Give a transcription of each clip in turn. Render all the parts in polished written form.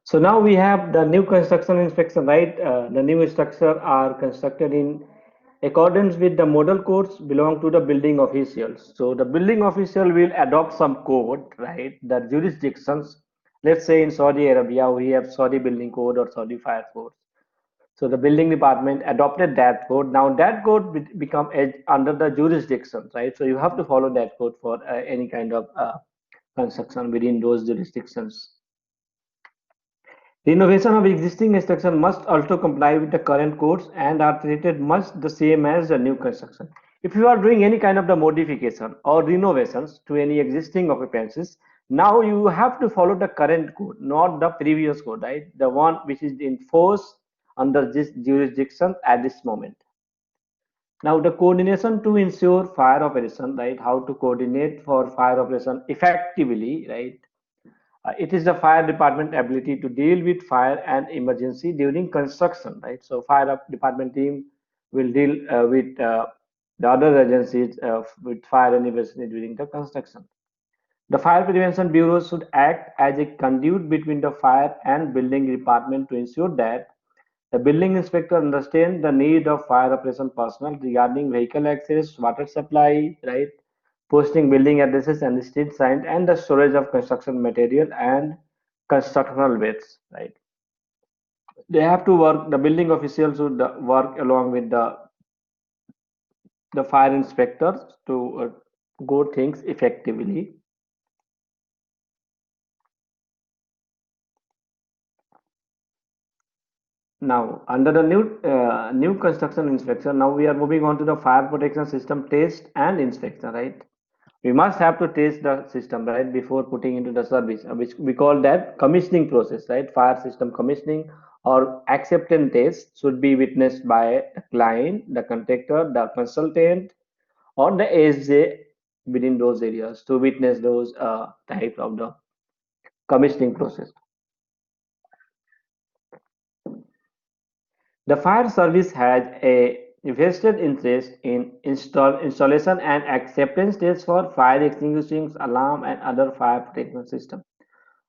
So now we have the new construction inspection, right? The new structure are constructed in accordance with the model codes belong to the building officials. So the building official will adopt some code, right? The jurisdictions, let's say in Saudi Arabia, we have Saudi building code or Saudi fire code. So the building department adopted that code. Now that code become under the jurisdiction, right? So you have to follow that code for any kind of construction within those jurisdictions. Renovation of existing structure must also comply with the current codes and are treated much the same as the new construction. If you are doing any kind of the modification or renovations to any existing occupancies, now you have to follow the current code, not the previous code, right? The one which is in force under this jurisdiction at this moment. Now the coordination to ensure fire operation, right? How to coordinate for fire operation effectively, right? It is the fire department ability to deal with fire and emergency during construction, right? So fire department team will deal with the other agencies with fire and emergency during the construction. The fire prevention bureau should act as a conduit between the fire and building department to ensure that the building inspector understands the need of fire operation personnel regarding vehicle access, water supply, right? Posting building addresses and street signs, and the storage of construction material and constructional waste, right? They have to work, the building officials should work along with the fire inspectors to go things effectively. Now, under the new construction inspection, now we are moving on to the fire protection system test and inspection, right? We must have to test the system, right, before putting into the service, which we call that commissioning process, right? Fire system commissioning or acceptance test should be witnessed by the client, the contractor, the consultant, or the ASJ within those areas to witness those type of the commissioning process. The fire service has a vested interest in installation and acceptance tests for fire extinguishing, alarm, and other fire protection systems.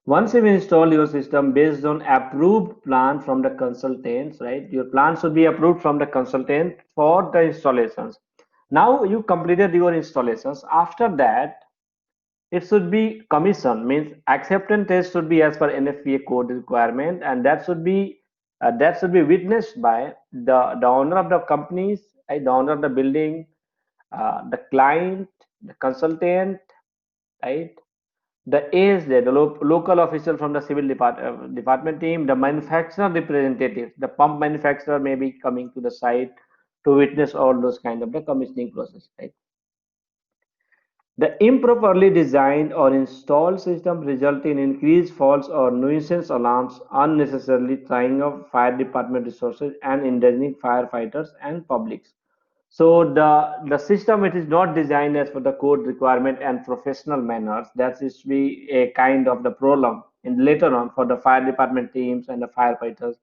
Once you install your system based on approved plan from the consultants, right? Your plan should be approved from the consultant for the installations. Now you completed your installations. After that, it should be commission, means acceptance test should be as per NFPA code requirement, and that should be witnessed by the owner of the companies, right? The owner of the building, the client, the consultant, right? The ASJ, the local official from the civil department team, the manufacturer representative, the pump manufacturer may be coming to the site to witness all those kind of the commissioning process, right? The improperly designed or installed system result in increased false or nuisance alarms, unnecessarily trying of fire department resources and endangering firefighters and publics. So the system, it is not designed as per the code requirement and professional manners. That is be a kind of the problem in later on for the fire department teams and the firefighters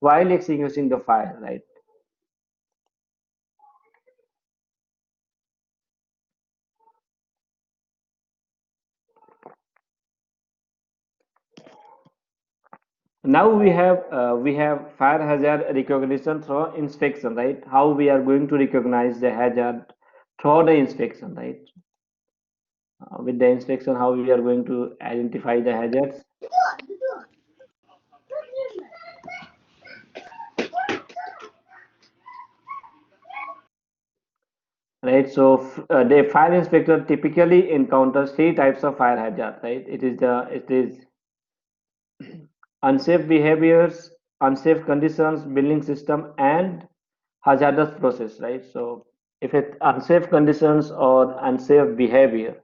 while extinguishing the fire, right? Now we have fire hazard recognition through inspection, right? How we are going to recognize the hazard through the inspection, right? With the inspection, how we are going to identify the hazards, right? So the fire inspector typically encounters three types of fire hazard, right? It is unsafe behaviors, unsafe conditions, building system, and hazardous process, right? So if it unsafe conditions or unsafe behavior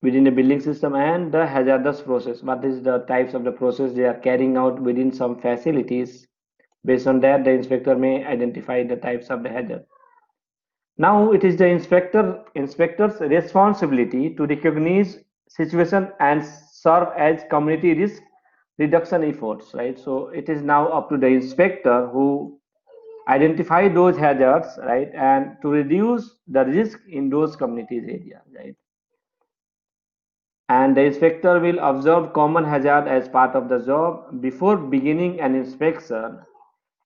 within a building system and the hazardous process, what is the types of the process they are carrying out within some facilities, based on that the inspector may identify the types of the hazard. Now it is the inspector's responsibility to recognize situation and serve as community risk reduction efforts, right? So it is now up to the inspector who identify those hazards, right, and to reduce the risk in those communities area, right? and the inspector will observe common hazard as part of the job. Before beginning an inspection,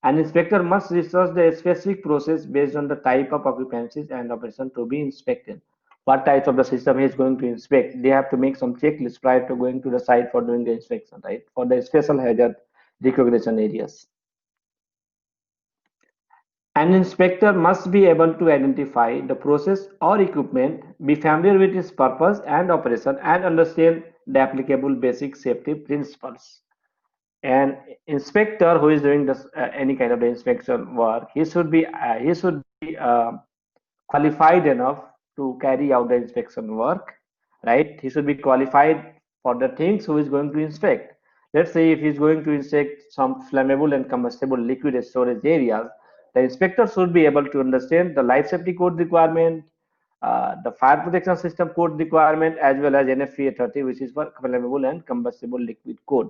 an inspector must research the specific process based on the type of occupancies and operation to be inspected. What types of the system he is going to inspect? They have to make some checklist prior to going to the site for doing the inspection, right? For the special hazard recognition areas. An inspector must be able to identify the process or equipment, be familiar with its purpose and operation, and understand the applicable basic safety principles. An inspector who is doing this any kind of the inspection work, he should be qualified enough to carry out the inspection work, right? He should be qualified for the things who is going to inspect. Let's say if he's going to inspect some flammable and combustible liquid storage areas, the inspector should be able to understand the life safety code requirement, the fire protection system code requirement, as well as NFPA 30, which is for flammable and combustible liquid code.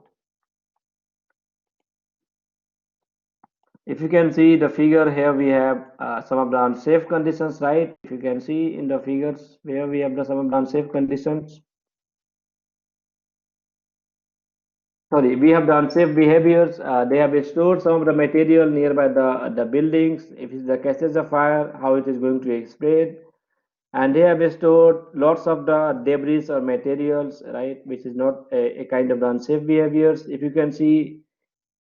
If you can see the figure here, we have some of the unsafe conditions, right? If you can see in the figures where we have the some of the unsafe conditions. Sorry, we have the unsafe behaviors. They have stored some of the material nearby the buildings. If it's the catches of fire, how it is going to spread. And they have stored lots of the debris or materials, right? Which is not a kind of the unsafe behaviors. If you can see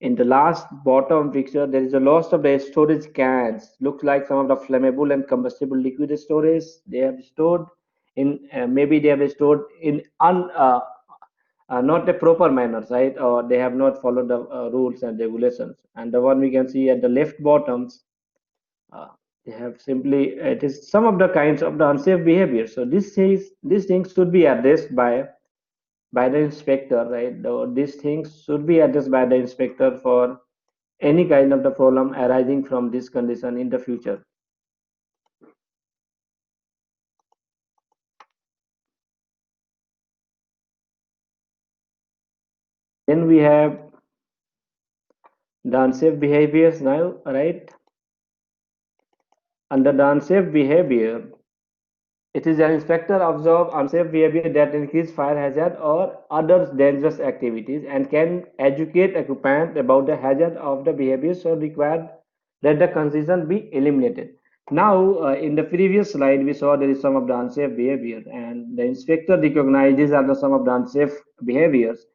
in the last bottom picture, there is a loss of the storage cans. Looks like some of the flammable and combustible liquid storage they have stored in. Maybe they have stored in not a proper manner, right? Or they have not followed the rules and regulations. And the one we can see at the left bottoms, uh, they have simply it is some of the kinds of the unsafe behavior. So these things should be addressed by the inspector, right? These things should be addressed by the inspector for any kind of the problem arising from this condition in the future. Then we have the unsafe behaviors now, right? Under the unsafe behavior, it is an inspector observe unsafe behavior that increase fire hazard or other dangerous activities and can educate occupant about the hazard of the behavior so required that the condition be eliminated. Now, in the previous slide, we saw there is some of the unsafe behavior and the inspector recognizes are the some of the unsafe behaviors.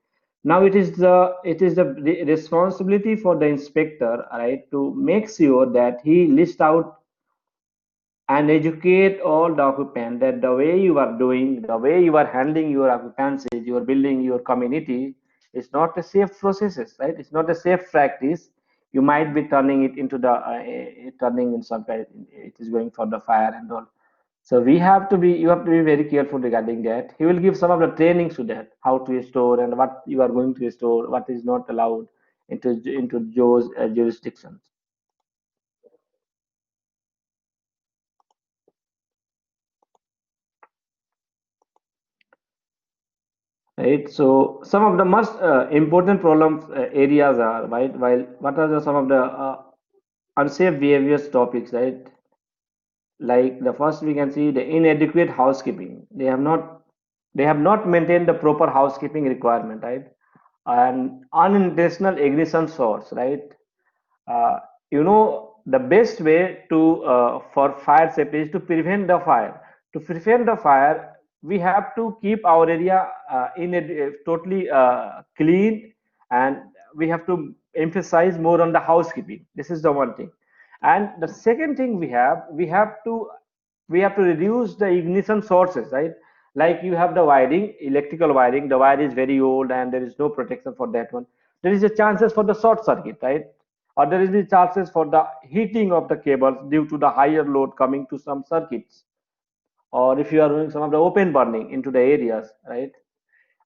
Now it is the responsibility for the inspector, right, to make sure that he lists out and educate all the occupants that the way you are doing, the way you are handling your occupancies, your building, your community is not a safe processes, right? It's not a safe practice. You might be turning it into the turning in some kind. It is going for the fire and all. So you have to be very careful regarding that. He will give some of the trainings to that, how to store and what you are going to store, what is not allowed into those jurisdictions. Right. So some of the most important problems areas are right. While what are some of the unsafe behaviors topics, right? Like the first we can see the inadequate housekeeping. They have not maintained the proper housekeeping requirement, right? And unintentional ignition source, right? uh, the best way to for fire safety is to prevent the fire. To prevent the fire, we have to keep our area in a totally clean, and we have to emphasize more on the housekeeping. This is the one thing. And the second thing we have to reduce the ignition sources, right? Like you have the wiring, electrical wiring, the wire is very old and there is no protection for that one. There is a chances for the short circuit, right? Or there is the chances for the heating of the cables due to the higher load coming to some circuits. Or if you are doing some of the open burning into the areas, right?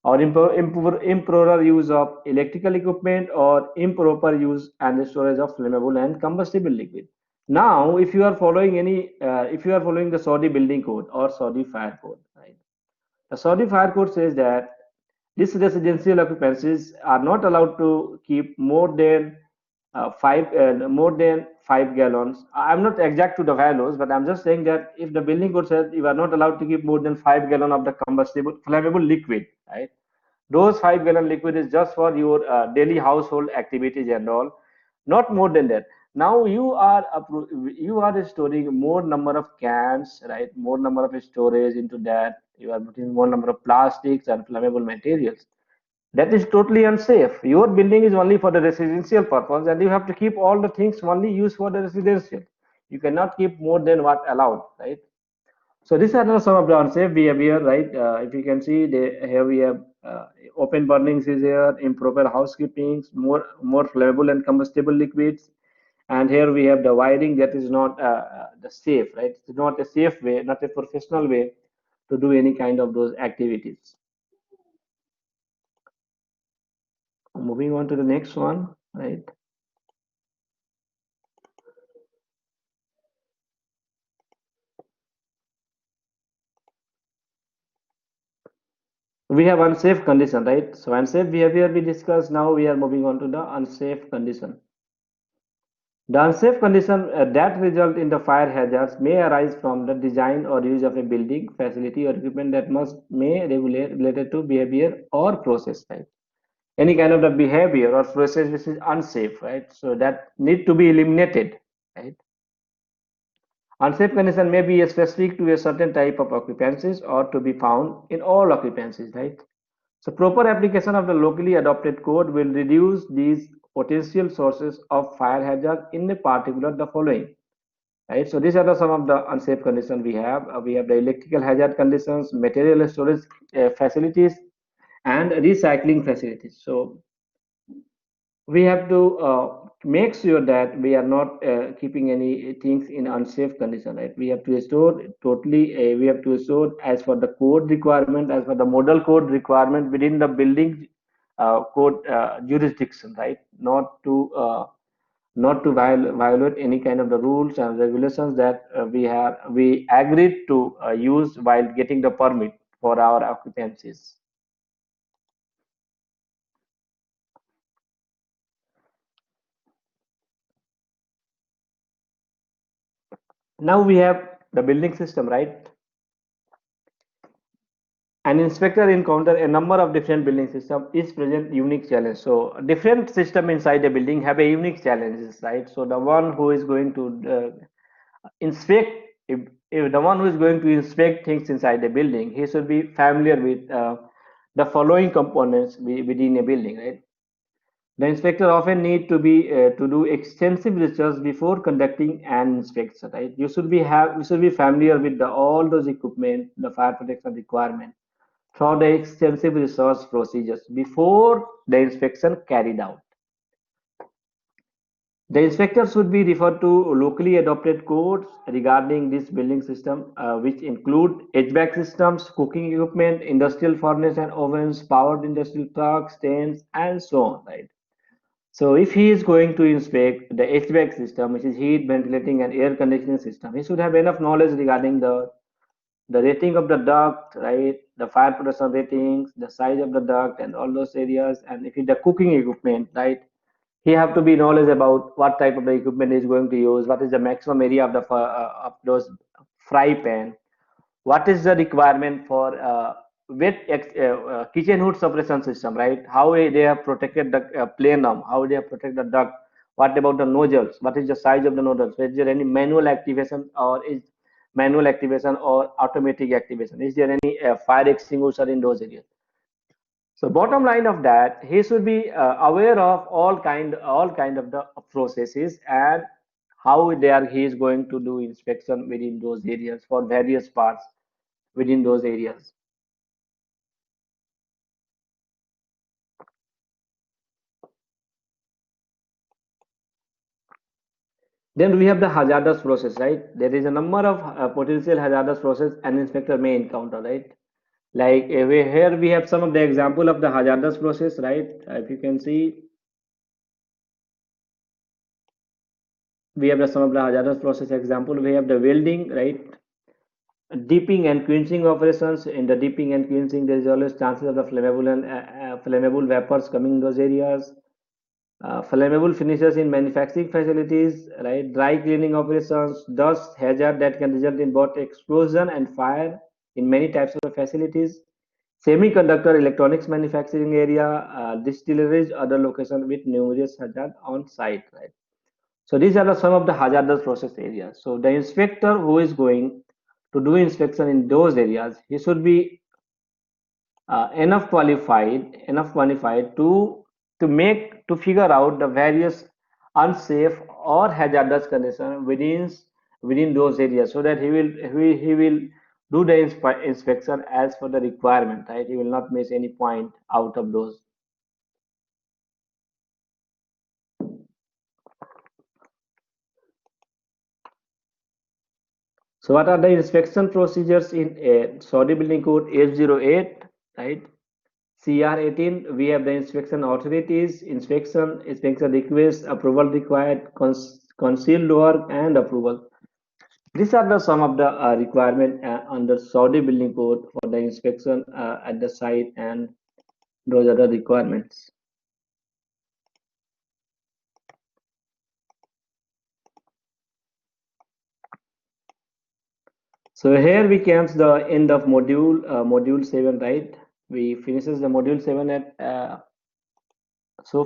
Or improper use of electrical equipment or improper use and storage of flammable and combustible liquid. Now, if you are following the Saudi building code or Saudi fire code, right? The Saudi fire code says that these residential occupancies are not allowed to keep more than more than 5 gallons. I'm not exact to the values, but I'm just saying that if the building code says you are not allowed to keep more than 5 gallon of the combustible flammable liquid, right? Those 5 gallon liquid is just for your daily household activities and all, not more than that. Now you are storing more number of cans, right? More number of storage into that. You are putting more number of plastics and flammable materials. That is totally unsafe. Your building is only for the residential purpose, and you have to keep all the things only used for the residential. You cannot keep more than what allowed, right? So these are some of the unsafe behavior, right? If you can see, here we have open burnings is here, improper housekeeping, more flammable and combustible liquids, and here we have the wiring that is not the safe, right? It's not a safe way, not a professional way to do any kind of those activities. Moving on to the next one, right? We have unsafe condition, right? So unsafe behavior we discussed. Now we are moving on to the unsafe condition. The unsafe condition that result in the fire hazards may arise from the design or use of a building, facility, or equipment that must may regulate related to behavior or process, right? Any kind of the behavior or process which is unsafe, right? So that need to be eliminated, right? Unsafe condition may be specific to a certain type of occupancies or to be found in all occupancies, right? So proper application of the locally adopted code will reduce these potential sources of fire hazard in a particular the following. Right, so these are some of the unsafe conditions we have. We have the electrical hazard conditions, material storage facilities, and recycling facilities. So we have to make sure that we are not keeping any things in unsafe condition, right? We have to store totally, we have to store as per the code requirement, as per the model code requirement within the building code jurisdiction, right? Not to violate any kind of the rules and regulations that we agreed to use while getting the permit for our occupancies. Now we have the building system, right? An inspector encounter a number of different building system is present unique challenge. So different system inside a building have a unique challenges, right? So the one who is going to inspect, if the one who is going to inspect things inside a building, he should be familiar with the following components within a building, right? The inspector often need to be to do extensive research before conducting an inspection, right? You should be familiar with all those equipment, the fire protection requirement through the extensive research procedures before the inspection carried out. The inspector should be referred to locally adopted codes regarding this building system, which include HVAC systems, cooking equipment, industrial furnace and ovens, powered industrial trucks, stands, and so on, right? So if he is going to inspect the HVAC system, which is heat, ventilating, and air conditioning system, he should have enough knowledge regarding the rating of the duct, right? The fire protection ratings, the size of the duct, and all those areas. And if it's the cooking equipment, right? He have to be knowledge about what type of the equipment he is going to use, what is the maximum area of the of those fry pan, what is the requirement for kitchen hood suppression system, right? How they have protected the plenum, how they have protected the duct, what about the nozzles, what is the size of the nozzles, is there any manual activation or automatic activation, is there any fire extinguisher in those areas? So bottom line of that, he should be aware of all kind of the processes and how there he is going to do inspection within those areas for various parts within those areas. Then we have the hazardous process, right? There is a number of potential hazardous process an inspector may encounter, right? Like here we have some of the example of the hazardous process, right? If you can see, we have some of the hazardous process example. We have the welding, right? Dipping and quenching operations. In the dipping and quenching, there is always chances of the flammable and flammable vapors coming in those areas. flammable finishes in manufacturing facilities, right? Dry cleaning operations, dust hazard that can result in both explosion and fire in many types of facilities. Semiconductor electronics manufacturing area, distilleries, other locations with numerous hazard on site, right? So these are some of the hazardous process areas. So the inspector who is going to do inspection in those areas, he should be enough qualified to figure out the various unsafe or hazardous conditions within those areas, so that he will do the inspection as per the requirement, right? He will not miss any point out of those. So what are the inspection procedures in Saudi Building Code F08, right? CR18, we have the inspection authorities, inspection request, approval required, concealed work, and approval. These are the some of the requirement under Saudi Building Code for the inspection at the site, and those are the requirements. So here we comes the end of module 7, right? We finishes the module 7 at so